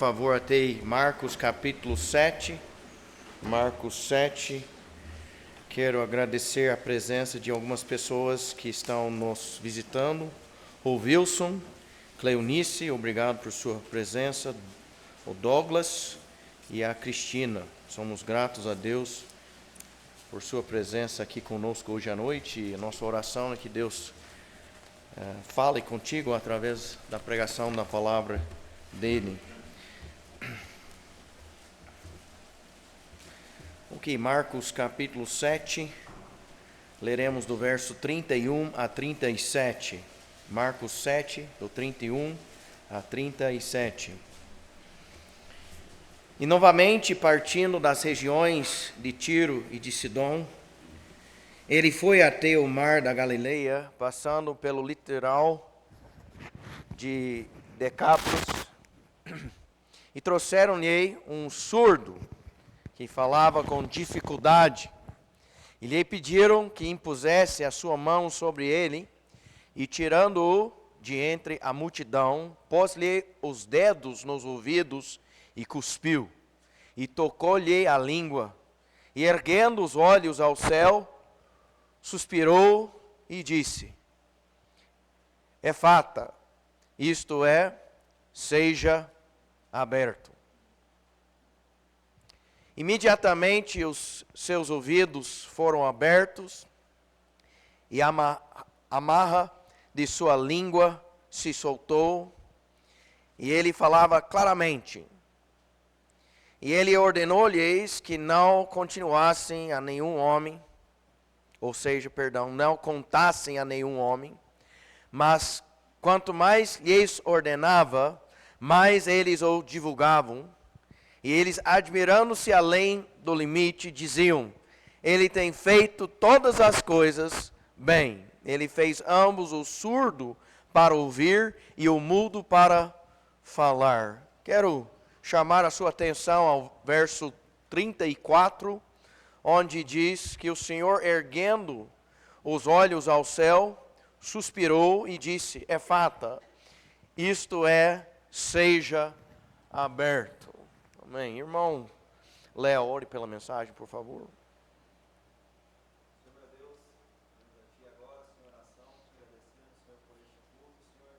Por favor, atei Marcos capítulo 7. Marcos 7. Quero agradecer a presença de algumas pessoas que estão nos visitando. O Wilson, Cleonice, obrigado por sua presença. O Douglas e a Cristina. Somos gratos a Deus por sua presença aqui conosco hoje à noite. E a nossa oração é que Deus fale contigo através da pregação da palavra dele. Ok, Marcos capítulo 7, leremos do verso 31 a 37. Marcos 7, do 31 a 37. E novamente, partindo das regiões de Tiro e de Sidom, ele foi até o mar da Galileia, passando pelo litoral de Decápolis, e trouxeram-lhe um surdo, que falava com dificuldade, e lhe pediram que impusesse a sua mão sobre ele, e tirando-o de entre a multidão, pôs-lhe os dedos nos ouvidos e cuspiu, e tocou-lhe a língua, e erguendo os olhos ao céu, suspirou e disse: Efata, isto é, seja aberto. Imediatamente os seus ouvidos foram abertos e a amarra de sua língua se soltou e ele falava claramente. E ele ordenou-lhes que não continuassem a nenhum homem, não contassem a nenhum homem, mas quanto mais lhes ordenava, mais eles o divulgavam. E eles, admirando-se além do limite, diziam: ele tem feito todas as coisas bem. Ele fez ambos, o surdo para ouvir e o mudo para falar. Quero chamar a sua atenção ao verso 34, onde diz que o Senhor, erguendo os olhos ao céu, suspirou e disse: Efata, isto é, seja aberto. Amém. Irmão Léo, ore pela mensagem, por favor. Senhor Deus, vamos a Ti agora, Senhor, oração, te agradecendo, Senhor, por este culto, Senhor.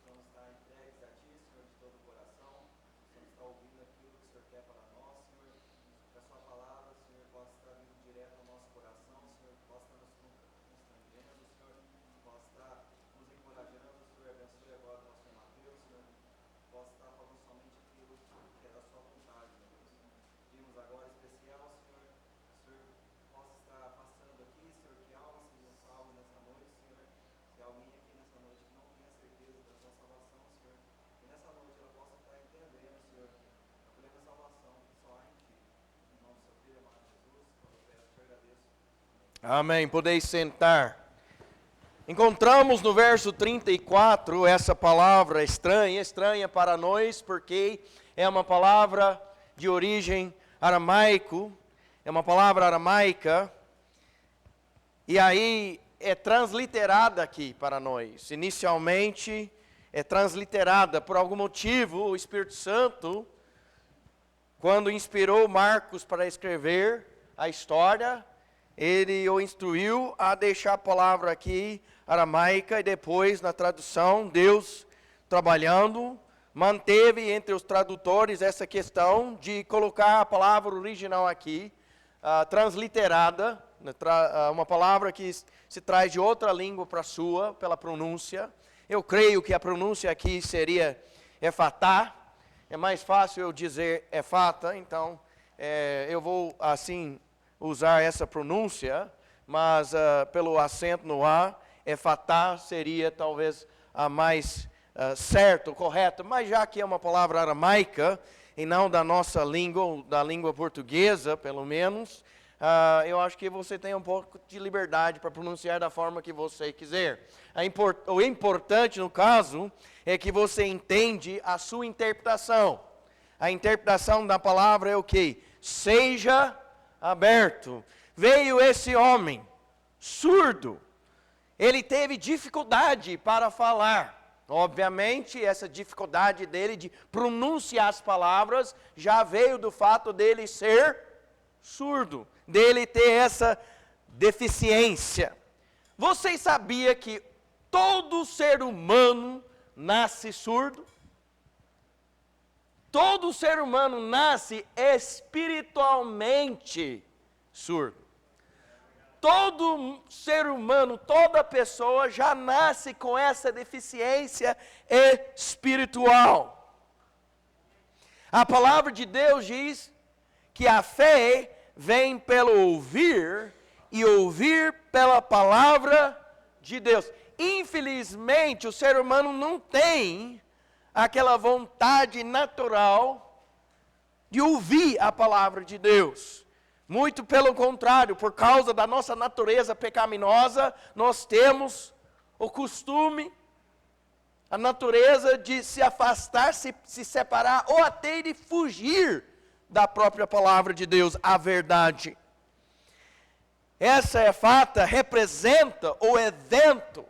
Vamos estar entregues a Ti, Senhor, de todo o coração. Vamos estar ouvindo aquilo que o Senhor quer para nós, Senhor. Que a Sua palavra, Senhor, possa estar vindo direto ao nosso coração, Senhor. Que possa estar nos constrangendo, Senhor. Que possa estar nos encorajando, Senhor. Abençoe agora o nosso irmão Mateus, Senhor. Que possa estar falando somente aquilo que é da Sua vontade, meu Deus. Pedimos agora especial, Senhor, que o Senhor possa estar passando aqui, Senhor, que almas sejam salvas nessa noite, Senhor. Se alguém aqui nessa noite que não tem a certeza da sua salvação, Senhor, que nessa noite ela possa estar entendendo, Senhor, a plena salvação que só há em Ti. Em nome do seu Filho amado Jesus, quando eu peço, te agradeço. Amém. Podeis sentar. Encontramos no verso 34 essa palavra estranha para nós, porque é uma palavra de origem aramaico, é uma palavra aramaica, e aí é transliterada aqui para nós. Inicialmente é transliterada por algum motivo. O Espírito Santo, quando inspirou Marcos para escrever a história, ele o instruiu a deixar a palavra aqui aramaica, e depois na tradução, Deus trabalhando, manteve entre os tradutores essa questão de colocar a palavra original aqui, transliterada, uma palavra que se traz de outra língua para a sua, pela pronúncia. Eu creio que a pronúncia aqui seria Efatá. É mais fácil eu dizer Efata, então eu vou assim usar essa pronúncia, mas pelo acento no A, Efatá seria talvez a mais certo, correto, mas já que é uma palavra aramaica e não da nossa língua, ou da língua portuguesa, pelo menos, eu acho que você tem um pouco de liberdade para pronunciar da forma que você quiser. O importante, no caso, é que você entende a sua interpretação. A interpretação da palavra é o quê? Seja aberto. Veio esse homem, surdo. Ele teve dificuldade para falar. Obviamente, essa dificuldade dele de pronunciar as palavras já veio do fato dele ser surdo, dele ter essa deficiência. Vocês sabiam que todo ser humano nasce surdo? Todo ser humano nasce espiritualmente surdo. Todo ser humano, toda pessoa já nasce com essa deficiência espiritual. A palavra de Deus diz que a fé vem pelo ouvir e ouvir pela palavra de Deus. Infelizmente, o ser humano não tem aquela vontade natural de ouvir a palavra de Deus. Muito pelo contrário, por causa da nossa natureza pecaminosa, nós temos o costume, a natureza de se afastar, se separar, ou até de fugir da própria palavra de Deus, a verdade. Essa fata representa o evento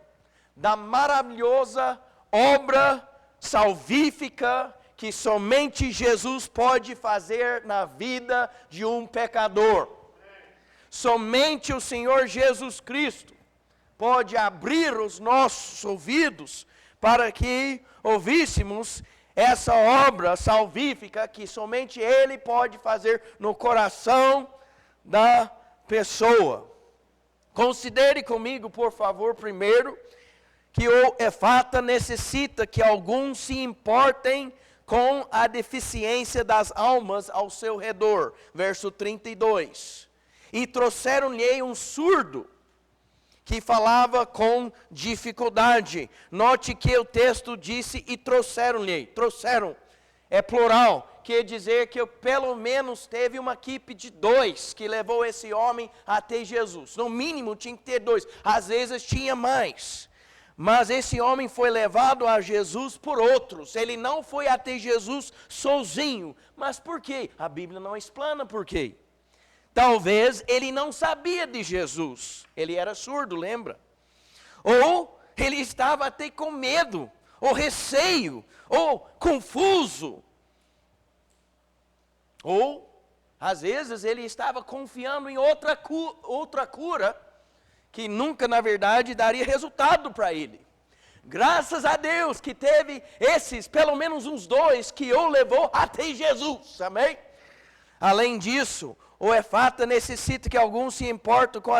da maravilhosa obra salvífica que somente Jesus pode fazer na vida de um pecador. Somente o Senhor Jesus Cristo pode abrir os nossos ouvidos para que ouvíssemos essa obra salvífica que somente Ele pode fazer no coração da pessoa. Considere comigo, por favor, primeiro, que o Efata necessita que alguns se importem com a deficiência das almas ao seu redor. Verso 32. E trouxeram-lhe um surdo, que falava com dificuldade. Note que o texto disse, e trouxeram-lhe. Trouxeram, é plural, quer dizer que pelo menos teve uma equipe de 2, que levou esse homem até Jesus. No mínimo tinha que ter 2, às vezes tinha mais. Mas esse homem foi levado a Jesus por outros. Ele não foi até Jesus sozinho. Mas por quê? A Bíblia não explana por quê. Talvez ele não sabia de Jesus. Ele era surdo, lembra? Ou ele estava até com medo, ou receio, ou confuso. Ou, às vezes, ele estava confiando em outra cura, que nunca, na verdade, daria resultado para ele. Graças a Deus que teve esses, pelo menos uns 2, que o levou até Jesus, amém? Além disso, o Efata necessita que alguns se importem com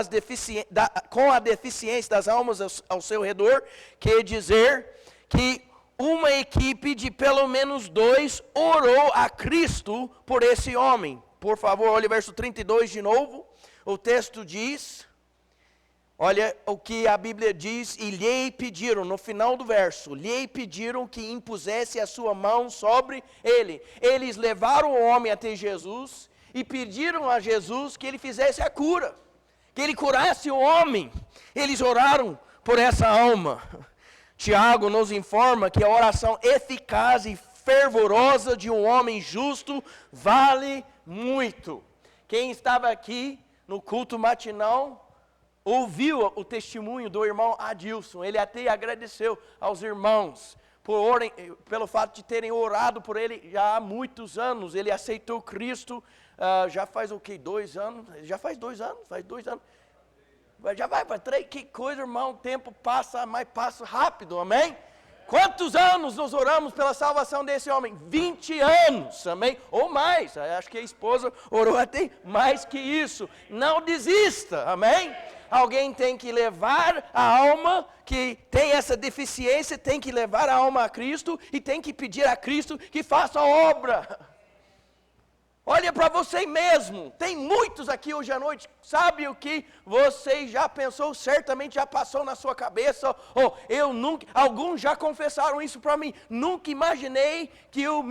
a deficiência das almas ao seu redor, quer dizer que uma equipe de pelo menos 2 orou a Cristo por esse homem. Por favor, olhe o verso 32 de novo. O texto diz... Olha o que a Bíblia diz, e lhe pediram, no final do verso, lhe pediram que impusesse a sua mão sobre ele. Eles levaram o homem até Jesus e pediram a Jesus que ele fizesse a cura, que ele curasse o homem. Eles oraram por essa alma. Tiago nos informa que a oração eficaz e fervorosa de um homem justo vale muito. Quem estava aqui no culto matinal ouviu o testemunho do irmão Adilson. Ele até agradeceu aos irmãos pelo fato de terem orado por ele já há muitos anos. Ele aceitou Cristo já faz o quê? 2 anos? Já faz 2 anos? Faz 2 anos. Já vai para 3. Que coisa, irmão. O tempo passa, mas passa rápido, amém? Quantos anos nós oramos pela salvação desse homem? 20 anos, amém? Ou mais. Acho que a esposa orou até mais que isso. Não desista, amém? Alguém tem que levar a alma que tem essa deficiência, tem que levar a alma a Cristo e tem que pedir a Cristo que faça a obra. Olha para você mesmo, tem muitos aqui hoje à noite, sabe o que você já pensou, certamente já passou na sua cabeça, ou eu nunca, alguns já confessaram isso para mim, nunca imaginei que eu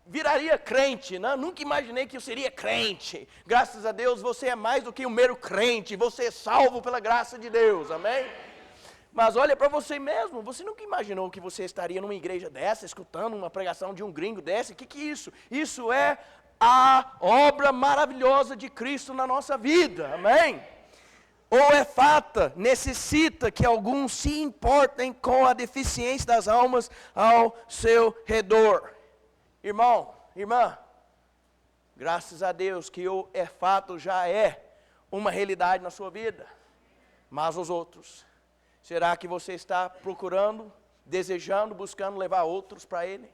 viraria crente, né? Nunca imaginei que eu seria crente. Graças a Deus você é mais do que um mero crente, você é salvo pela graça de Deus, amém? Mas olha para você mesmo, você nunca imaginou que você estaria numa igreja dessa, escutando uma pregação de um gringo desse? O que é isso? Isso é a obra maravilhosa de Cristo na nossa vida, amém? O Efata necessita que alguns se importem com a deficiência das almas ao seu redor. Irmão, irmã, graças a Deus que o Efata já é uma realidade na sua vida. Mas os outros, será que você está procurando, desejando, buscando levar outros para Ele?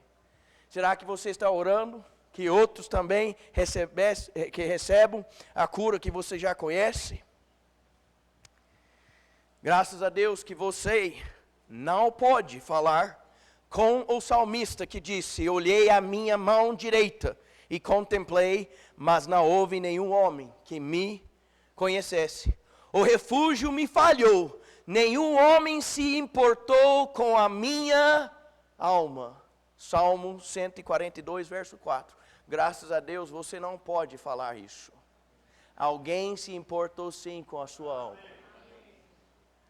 Será que você está orando que outros também recebam a cura que você já conhece? Graças a Deus que você não pode falar com o salmista que disse: olhei a minha mão direita e contemplei, mas não houve nenhum homem que me conhecesse. O refúgio me falhou, nenhum homem se importou com a minha alma. Salmo 142, verso 4. Graças a Deus você não pode falar isso. Alguém se importou sim com a sua alma.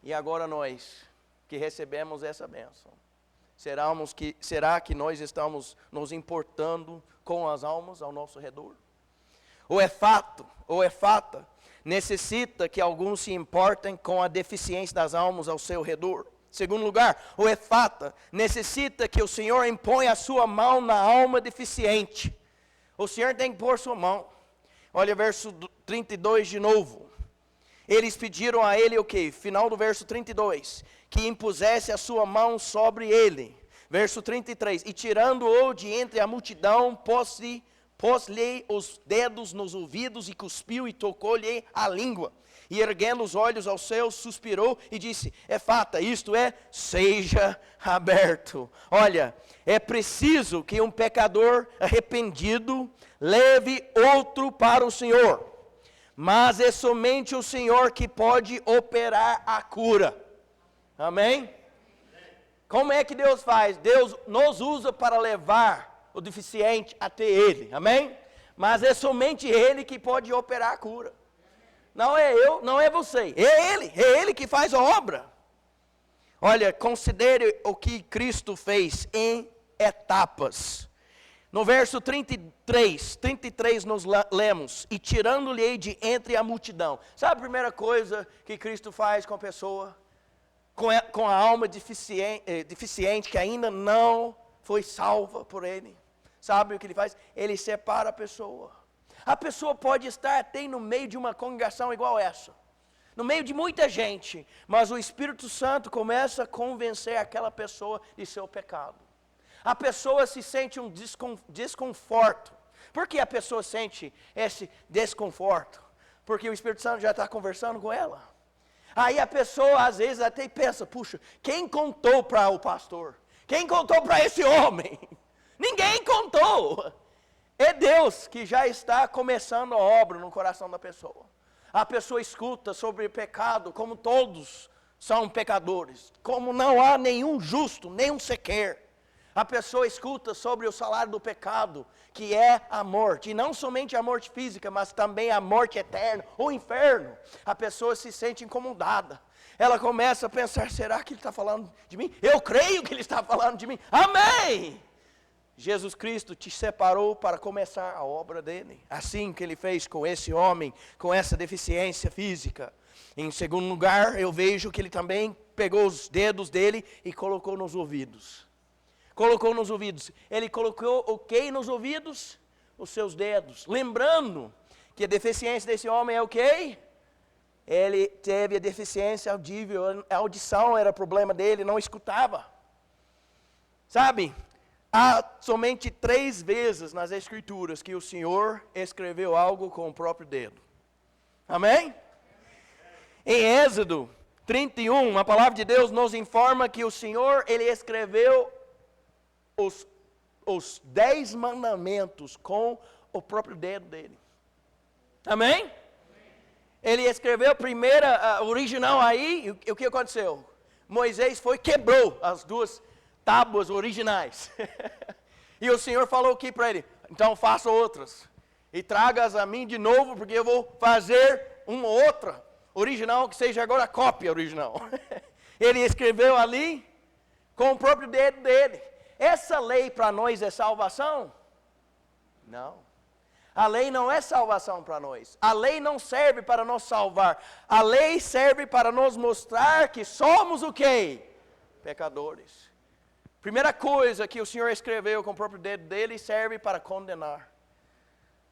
E agora nós, que recebemos essa bênção, será que nós estamos nos importando com as almas ao nosso redor? O Efata necessita que alguns se importem com a deficiência das almas ao seu redor. Segundo lugar, o Efata necessita que o Senhor imponha a sua mão na alma deficiente. O Senhor tem que pôr sua mão. Olha verso 32 de novo. Eles pediram a ele o quê? Final do verso 32. Que impusesse a sua mão sobre ele. Verso 33. E tirando-o de entre a multidão, pôs-lhe os dedos nos ouvidos e cuspiu e tocou-lhe a língua. E erguendo os olhos aos céus, suspirou e disse: Efata, isto é, seja aberto. Olha, é preciso que um pecador arrependido leve outro para o Senhor. Mas é somente o Senhor que pode operar a cura. Amém? Como é que Deus faz? Deus nos usa para levar o deficiente até Ele. Amém? Mas é somente Ele que pode operar a cura. Não é eu, não é você. É Ele que faz a obra. Olha, considere o que Cristo fez em etapas. No verso 33 nós lemos: e tirando-lhe de entre a multidão. Sabe a primeira coisa que Cristo faz com a pessoa? Com a alma deficiente que ainda não foi salva por Ele. Sabe o que Ele faz? Ele separa a pessoa. A pessoa pode estar até no meio de uma congregação igual essa. No meio de muita gente. Mas o Espírito Santo começa a convencer aquela pessoa de seu pecado. A pessoa se sente um desconforto. Por que a pessoa sente esse desconforto? Porque o Espírito Santo já está conversando com ela. Aí a pessoa às vezes até pensa: puxa, quem contou para o pastor? Quem contou para esse homem? Ninguém contou. É Deus que já está começando a obra no coração da pessoa. A pessoa escuta sobre pecado, como todos são pecadores. Como não há nenhum justo, nenhum sequer. A pessoa escuta sobre o salário do pecado, que é a morte. E não somente a morte física, mas também a morte eterna, o inferno. A pessoa se sente incomodada. Ela começa a pensar: será que ele está falando de mim? Eu creio que ele está falando de mim. Amém! Jesus Cristo te separou para começar a obra dele. Assim que ele fez com esse homem, com essa deficiência física. Em segundo lugar, eu vejo que ele também pegou os dedos dele e colocou nos ouvidos. Colocou nos ouvidos. Ele colocou o que nos ouvidos? Os seus dedos. Lembrando que a deficiência desse homem é o quê? Ele teve a deficiência audível. A audição era problema dele, não escutava. Sabe? Há somente 3 vezes nas Escrituras que o Senhor escreveu algo com o próprio dedo. Amém? Em Êxodo 31, a palavra de Deus nos informa que o Senhor, Ele escreveu os 10 mandamentos com o próprio dedo dele. Amém? Ele escreveu a primeira, original aí, e o que aconteceu? Moisés quebrou as 2 tábuas originais. E o Senhor falou aqui para ele: então faça outras. E traga-as a mim de novo, porque eu vou fazer uma outra original, que seja agora a cópia original. Ele escreveu ali com o próprio dedo dele. Essa lei para nós é salvação? Não. A lei não é salvação para nós. A lei não serve para nos salvar. A lei serve para nos mostrar que somos o quê? Pecadores. Primeira coisa que o Senhor escreveu com o próprio dedo dele serve para condenar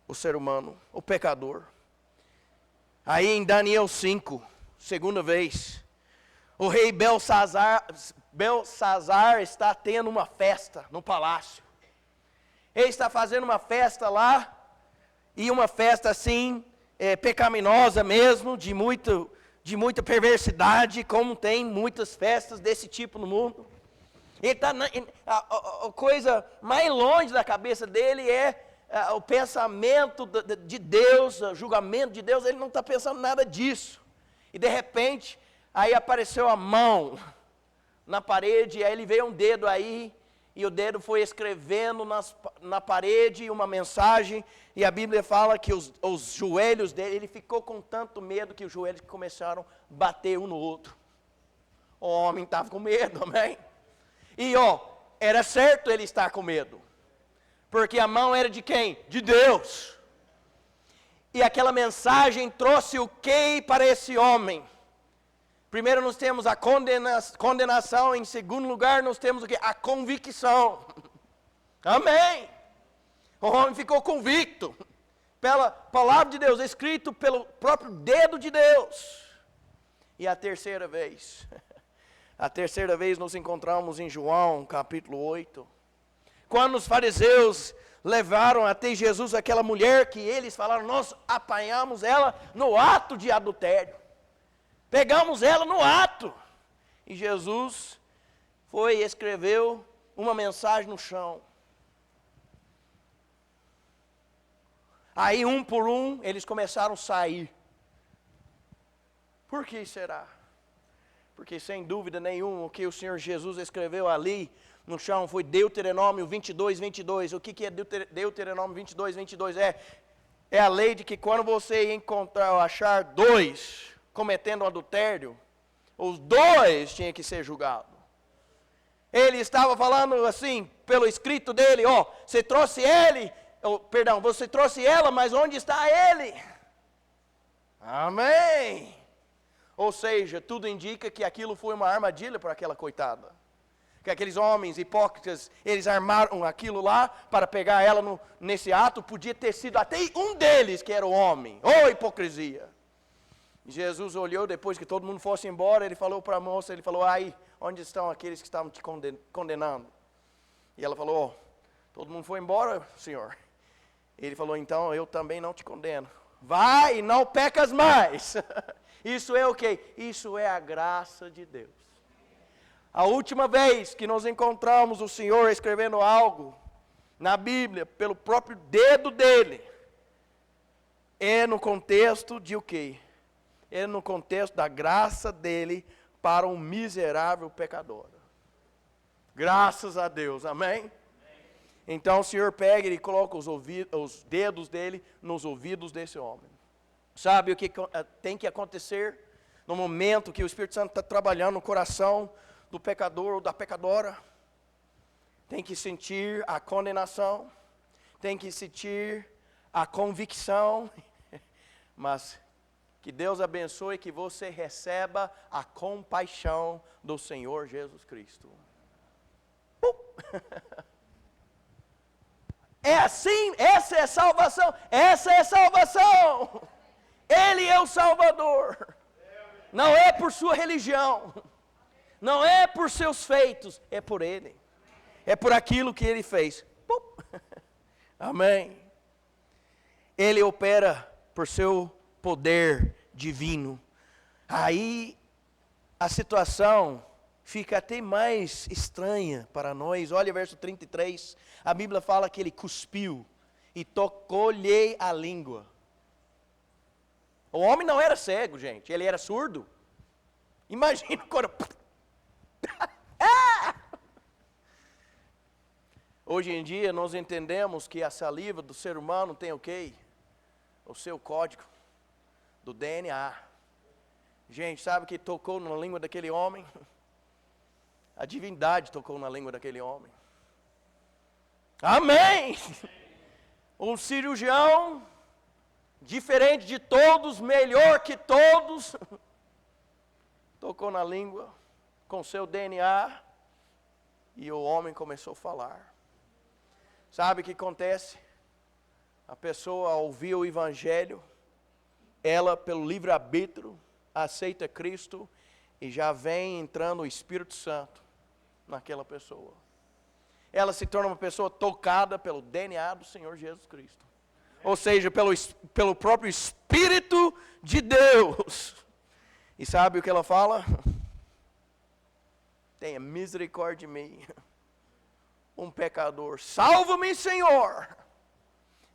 o ser humano, o pecador. Aí em Daniel 5, segunda vez, o rei Belsazar está tendo uma festa no palácio. Ele está fazendo uma festa lá, e uma festa assim, pecaminosa mesmo, de muita perversidade, como tem muitas festas desse tipo no mundo. Ele tá a coisa mais longe da cabeça dele é o pensamento de Deus, o julgamento de Deus. Ele não está pensando nada disso. E de repente, aí apareceu a mão na parede, e aí ele veio um dedo aí, e o dedo foi escrevendo na parede uma mensagem, e a Bíblia fala que os joelhos dele, ele ficou com tanto medo que os joelhos começaram a bater um no outro. O homem estava com medo, amém? E era certo ele estar com medo, porque a mão era de quem? De Deus. E aquela mensagem trouxe o que para esse homem? Primeiro nós temos a condenação, em segundo lugar nós temos o quê? A convicção. Amém. O homem ficou convicto pela palavra de Deus, escrito pelo próprio dedo de Deus. E a terceira vez nos encontramos em João, capítulo 8. Quando os fariseus levaram até Jesus aquela mulher que eles falaram, nós apanhamos ela no ato de adultério. Pegamos ela no ato. E Jesus foi e escreveu uma mensagem no chão. Aí um por um eles começaram a sair. Por que será? Porque sem dúvida nenhuma o que o Senhor Jesus escreveu ali no chão foi Deuteronômio 22, 22. O que é Deuteronômio 22, 22? É a lei de que quando você encontrar ou achar dois cometendo adultério, os dois tinham que ser julgados. Ele estava falando assim, pelo escrito dele, você trouxe você trouxe ela, mas onde está ele? Amém. Ou seja, tudo indica que aquilo foi uma armadilha para aquela coitada. Que aqueles homens hipócritas, eles armaram aquilo lá para pegar ela nesse ato. Podia ter sido até um deles que era o homem. Hipocrisia. Jesus olhou, depois que todo mundo fosse embora, ele falou para a moça, ele falou, onde estão aqueles que estavam te condenando? E ela falou, todo mundo foi embora, Senhor. Ele falou, então eu também não te condeno. Vai e não pecas mais. Isso é o quê? Isso é a graça de Deus. A última vez que nós encontramos o Senhor escrevendo algo na Bíblia, pelo próprio dedo dele, é no contexto de o quê? É no contexto da graça dele para um miserável pecador. Graças a Deus, amém? Então o Senhor pega e coloca os dedos dele nos ouvidos desse homem. Sabe o que tem que acontecer no momento que o Espírito Santo está trabalhando no coração do pecador ou da pecadora? Tem que sentir a condenação, tem que sentir a convicção, mas que Deus abençoe que você receba a compaixão do Senhor Jesus Cristo. É assim, essa é salvação, essa é salvação. Ele é o Salvador. Não é por sua religião, não é por seus feitos, é por Ele. É por aquilo que Ele fez. Amém. Ele opera por seu poder divino. Aí a situação fica até mais estranha para nós. Olha o verso 33. A Bíblia fala que ele cuspiu e tocou-lhe a língua. O homem não era cego, gente. Ele era surdo. Imagina quando... Hoje em dia nós entendemos que a saliva do ser humano tem o quê? O seu código do DNA. Gente, sabe o que tocou na língua daquele homem? A divindade tocou na língua daquele homem. Amém! um cirurgião, diferente de todos, melhor que todos, tocou na língua com seu DNA e o homem começou a falar. Sabe o que acontece? A pessoa, ao ouvir o Evangelho, ela, pelo livre-arbítrio, aceita Cristo e já vem entrando o Espírito Santo naquela pessoa. Ela se torna uma pessoa tocada pelo DNA do Senhor Jesus Cristo. Ou seja, pelo próprio Espírito de Deus. E sabe o que ela fala? Tenha misericórdia de mim, um pecador. Salva-me, Senhor.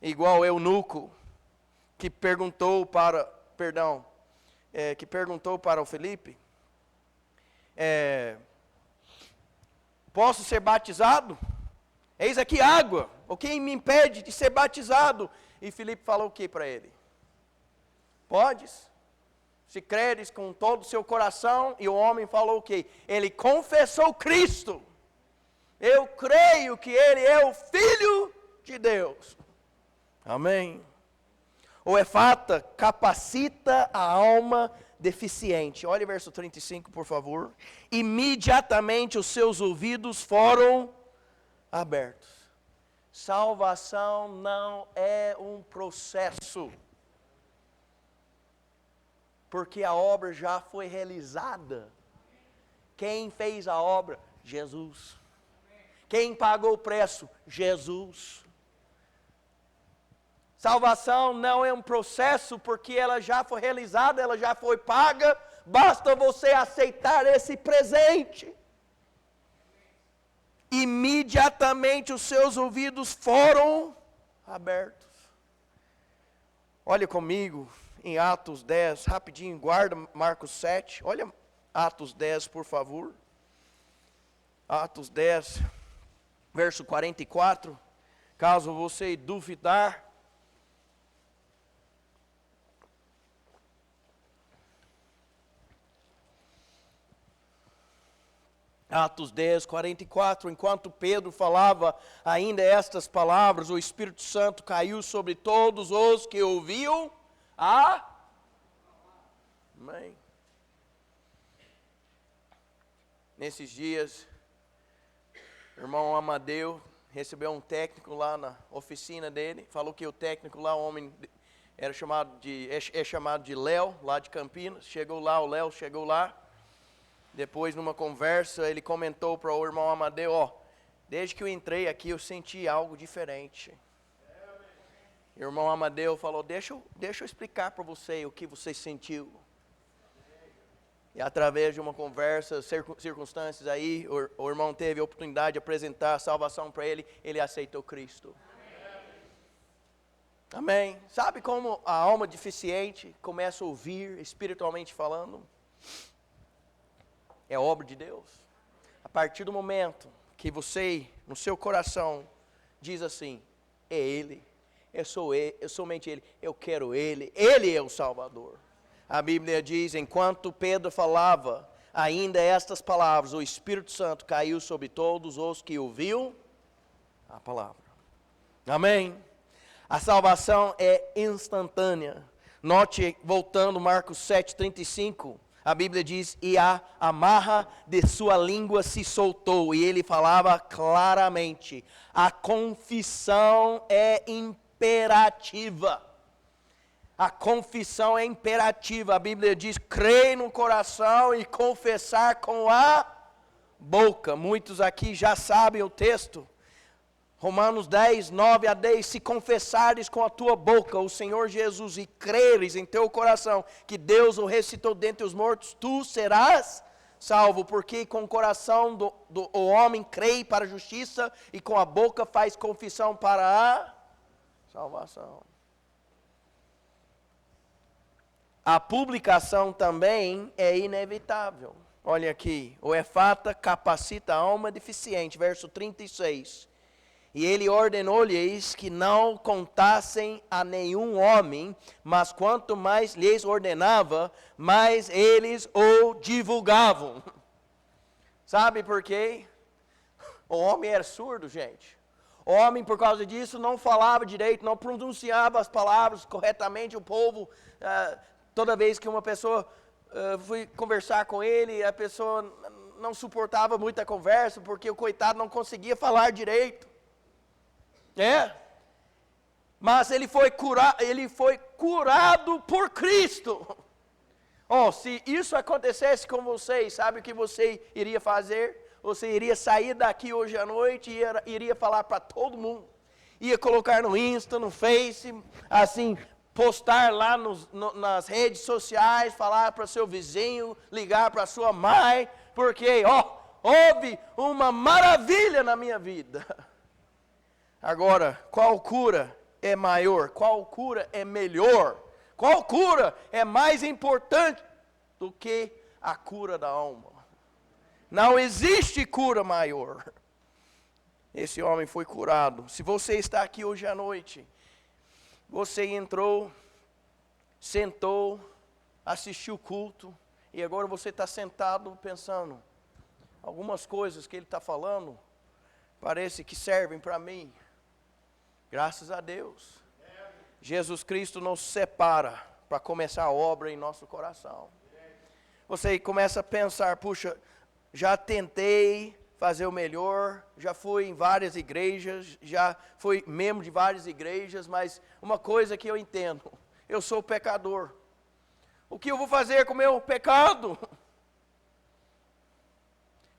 Igual o eunuco que perguntou para o Felipe, posso ser batizado? Eis aqui água, o que me impede de ser batizado? E Felipe falou o que para ele? Podes, se creres com todo o seu coração. E o homem falou o que? Ele confessou Cristo. Eu creio que Ele é o Filho de Deus. Amém. O Efata capacita a alma deficiente. Olha o verso 35, por favor. Imediatamente os seus ouvidos foram abertos. Salvação não é um processo, porque a obra já foi realizada. Quem fez a obra? Jesus. Quem pagou o preço? Jesus. Salvação não é um processo, porque ela já foi realizada, ela já foi paga, basta você aceitar esse presente. Imediatamente os seus ouvidos foram abertos. Olha comigo em Atos 10, rapidinho, guarda Marcos 7, olha Atos 10, por favor. Atos 10, verso 44, caso você duvidar. Atos 10, 44, enquanto Pedro falava ainda estas palavras, o Espírito Santo caiu sobre todos os que ouviam a... Amém. Nesses dias, o irmão Amadeu recebeu um técnico lá na oficina dele, falou que o técnico lá, o homem, é chamado de Léo, lá de Campinas. Chegou lá, o Léo chegou lá. Depois, numa conversa, ele comentou para o irmão Amadeu, desde que eu entrei aqui, eu senti algo diferente. E o irmão Amadeu falou, deixa eu explicar para você o que você sentiu. E através de uma conversa, circunstâncias aí, o irmão teve a oportunidade de apresentar a salvação para ele, ele aceitou Cristo. Amém. Sabe como a alma deficiente começa a ouvir, espiritualmente falando? É obra de Deus. A partir do momento que você, no seu coração, diz assim, é Ele, eu sou somente Ele, eu quero Ele, Ele é o Salvador. A Bíblia diz, enquanto Pedro falava ainda estas palavras, o Espírito Santo caiu sobre todos os que ouviam a palavra. Amém. A salvação é instantânea. Note, voltando, Marcos 7:35, a Bíblia diz, e a amarra de sua língua se soltou, e ele falava claramente. A confissão é imperativa. A confissão é imperativa. A Bíblia diz, crê no coração e confessar com a boca. Muitos aqui já sabem o texto. Romanos 10, 9 a 10, se confessares com a tua boca o Senhor Jesus e creres em teu coração que Deus o ressuscitou dentre os mortos, tu serás salvo, porque com o coração o homem crê para a justiça e com a boca faz confissão para a salvação. A publicação também é inevitável. Olha aqui, o Efata capacita a alma deficiente, verso 36. E ele ordenou-lhes que não contassem a nenhum homem, mas quanto mais lhes ordenava, mais eles o divulgavam. Sabe por quê? O homem era surdo, gente. O homem, por causa disso, não falava direito, não pronunciava as palavras corretamente. O povo, toda vez que uma pessoa fui conversar com ele, a pessoa não suportava muita conversa, porque o coitado não conseguia falar direito. Mas ele foi curado por Cristo. Se isso acontecesse com vocês, sabe o que você iria fazer? Você iria sair daqui hoje à noite e iria falar para todo mundo. Ia colocar no Insta, no Face, assim, postar lá nas redes sociais, falar para seu vizinho, ligar para sua mãe, porque, houve uma maravilha na minha vida. Agora, qual cura é maior? Qual cura é melhor? Qual cura é mais importante do que a cura da alma? Não existe cura maior. Esse homem foi curado. Se você está aqui hoje à noite, você entrou, sentou, assistiu o culto, e agora você está sentado pensando, algumas coisas que ele está falando, parece que servem para mim. Graças a Deus. Jesus Cristo nos separa para começar a obra em nosso coração. Você começa a pensar, puxa, já tentei fazer o melhor, já fui em várias igrejas, já fui membro de várias igrejas, mas uma coisa que eu entendo, eu sou pecador. O que eu vou fazer com o meu pecado?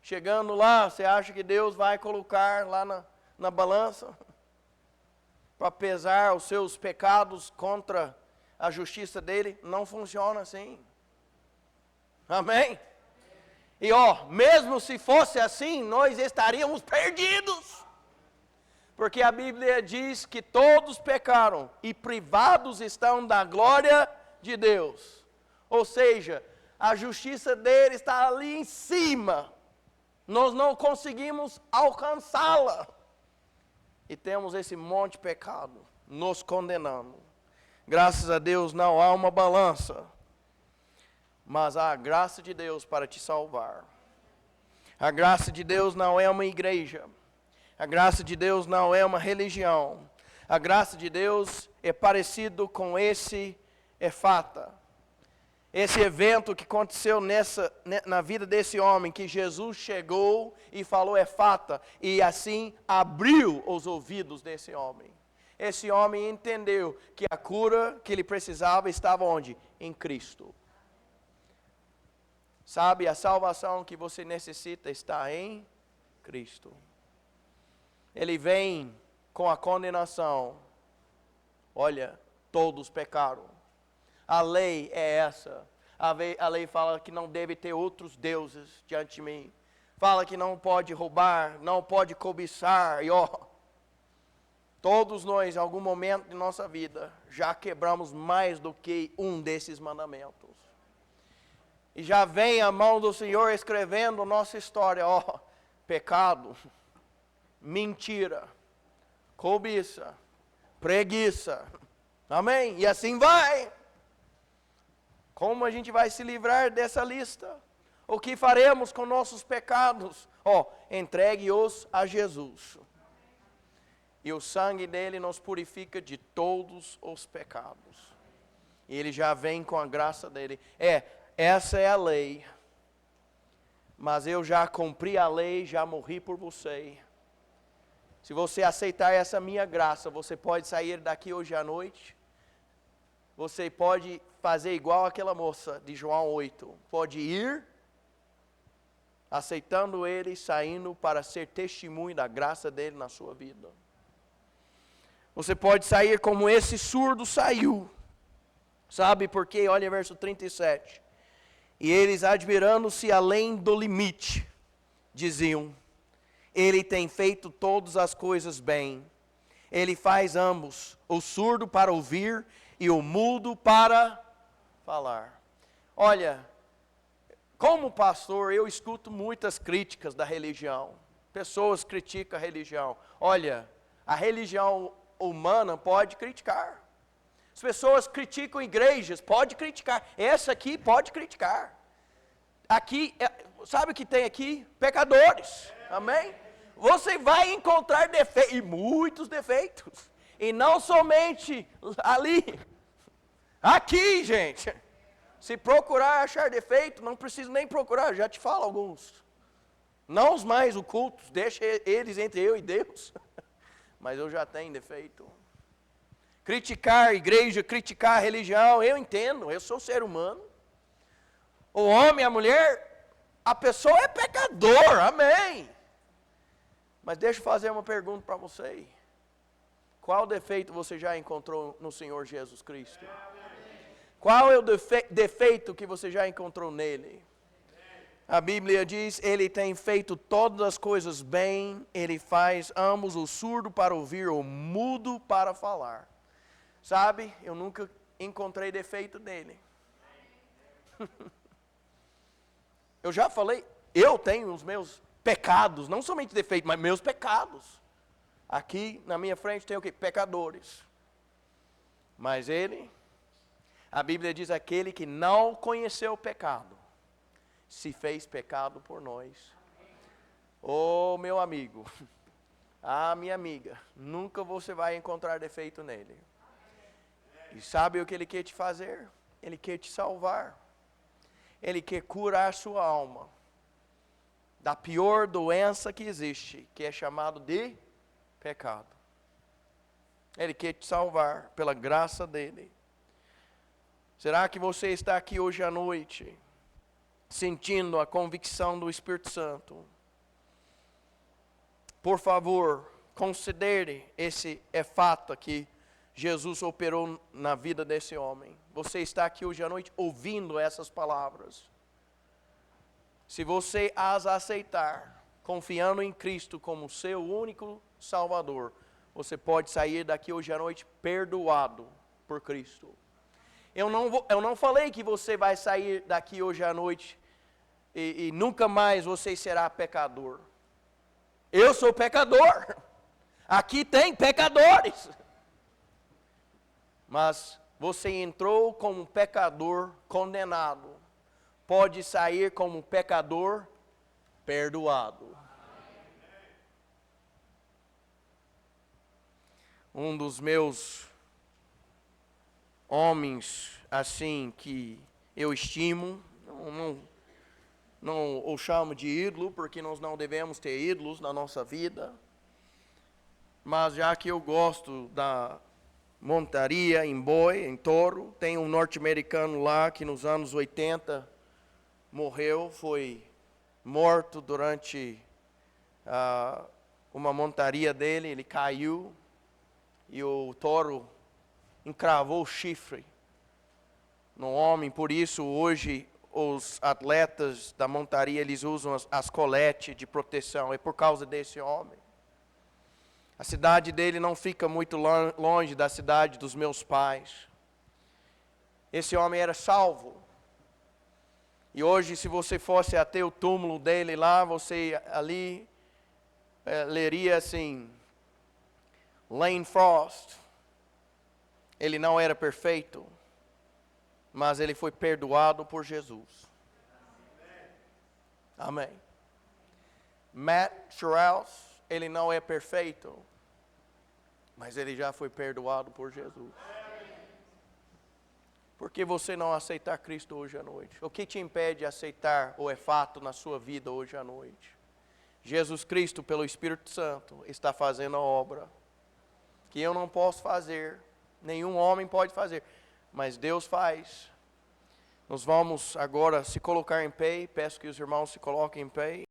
Chegando lá, você acha que Deus vai colocar lá na balança para pesar os seus pecados contra a justiça dele? Não funciona assim. Amém? E mesmo se fosse assim, nós estaríamos perdidos. Porque a Bíblia diz que todos pecaram e privados estão da glória de Deus. Ou seja, a justiça dele está ali em cima. Nós não conseguimos alcançá-la. E temos esse monte de pecado nos condenando. Graças a Deus não há uma balança. Mas há a graça de Deus para te salvar. A graça de Deus não é uma igreja. A graça de Deus não é uma religião. A graça de Deus é parecido com esse Efata. Esse evento que aconteceu na vida desse homem, que Jesus chegou e falou Efata, e assim abriu os ouvidos desse homem. Esse homem entendeu que a cura que ele precisava estava onde? Em Cristo. Sabe, a salvação que você necessita está em Cristo. Ele vem com a condenação. Olha, todos pecaram. A lei é essa. A lei fala que não deve ter outros deuses diante de mim. Fala que não pode roubar, não pode cobiçar. E todos nós, em algum momento de nossa vida, já quebramos mais do que um desses mandamentos. E já vem a mão do Senhor escrevendo nossa história. Pecado, mentira, cobiça, preguiça. Amém? E assim vai. Como a gente vai se livrar dessa lista? O que faremos com nossos pecados? Entregue-os a Jesus. E o sangue dele nos purifica de todos os pecados. E ele já vem com a graça dele. Essa é a lei. Mas eu já cumpri a lei, já morri por você. Se você aceitar essa minha graça, você pode sair daqui hoje à noite. Você pode fazer igual aquela moça de João 8. Pode ir, aceitando ele, saindo para ser testemunho da graça dele na sua vida. Você pode sair como esse surdo saiu. Sabe por quê? Olha verso 37. E eles, admirando-se além do limite, diziam: ele tem feito todas as coisas bem. Ele faz ambos, o surdo para ouvir e o mudo para falar. Olha, como pastor, eu escuto muitas críticas da religião. Pessoas criticam a religião. Olha, a religião humana pode criticar. As pessoas criticam igrejas, pode criticar. Essa aqui pode criticar. Aqui, sabe o que tem aqui? Pecadores. Amém? você vai encontrar defeitos, e muitos defeitos. E não somente ali. Aqui, gente. Se procurar achar defeito, não preciso nem procurar, já te falo alguns. Não os mais ocultos, deixa eles entre eu e Deus. Mas eu já tenho defeito. Criticar a igreja, criticar a religião, eu entendo, eu sou ser humano. O homem, a mulher, a pessoa é pecador, amém. Mas deixa eu fazer uma pergunta para você. Qual defeito você já encontrou no Senhor Jesus Cristo? Qual é o defeito que você já encontrou nele? A Bíblia diz, ele tem feito todas as coisas bem, ele faz ambos, o surdo para ouvir, o mudo para falar. Sabe, eu nunca encontrei defeito nele. Eu já falei, eu tenho os meus pecados, não somente defeitos, mas meus pecados. Aqui na minha frente tem o quê? Pecadores. Mas ele, a Bíblia diz, aquele que não conheceu o pecado, se fez pecado por nós. Oh, meu amigo, minha amiga, nunca você vai encontrar defeito nele. E sabe o que ele quer te fazer? Ele quer te salvar. Ele quer curar a sua alma da pior doença que existe, que é chamado de pecado. Ele quer te salvar pela graça dele. Será que você está aqui hoje à noite, sentindo a convicção do Espírito Santo? Por favor, considere esse fato aqui. Jesus operou na vida desse homem. Você está aqui hoje à noite ouvindo essas palavras. Se você as aceitar, confiando em Cristo como seu único Salvador, você pode sair daqui hoje à noite perdoado por Cristo. Eu não falei que você vai sair daqui hoje à noite e nunca mais você será pecador. Eu sou pecador. Aqui tem pecadores. Mas você entrou como pecador condenado. Pode sair como pecador perdoado. Um dos meus homens, assim, que eu estimo, não o chamo de ídolo, porque nós não devemos ter ídolos na nossa vida. Mas já que eu gosto da montaria em boi, em touro, tem um norte-americano lá que nos anos 80 morreu, foi morto durante uma montaria dele, ele caiu e o touro encravou o chifre no homem. Por isso hoje os atletas da montaria, eles usam as coletes de proteção, é por causa desse homem. A cidade dele não fica muito longe da cidade dos meus pais. Esse homem era salvo. E hoje, se você fosse até o túmulo dele lá, você ali leria assim, Lane Frost. Ele não era perfeito, mas ele foi perdoado por Jesus. Amém. Matt Charles, ele não é perfeito, mas ele já foi perdoado por Jesus. Por que você não aceitar Cristo hoje à noite? O que te impede de aceitar o fato na sua vida hoje à noite? Jesus Cristo, pelo Espírito Santo, está fazendo a obra que eu não posso fazer, nenhum homem pode fazer, mas Deus faz. Nós vamos agora se colocar em pé, peço que os irmãos se coloquem em pé.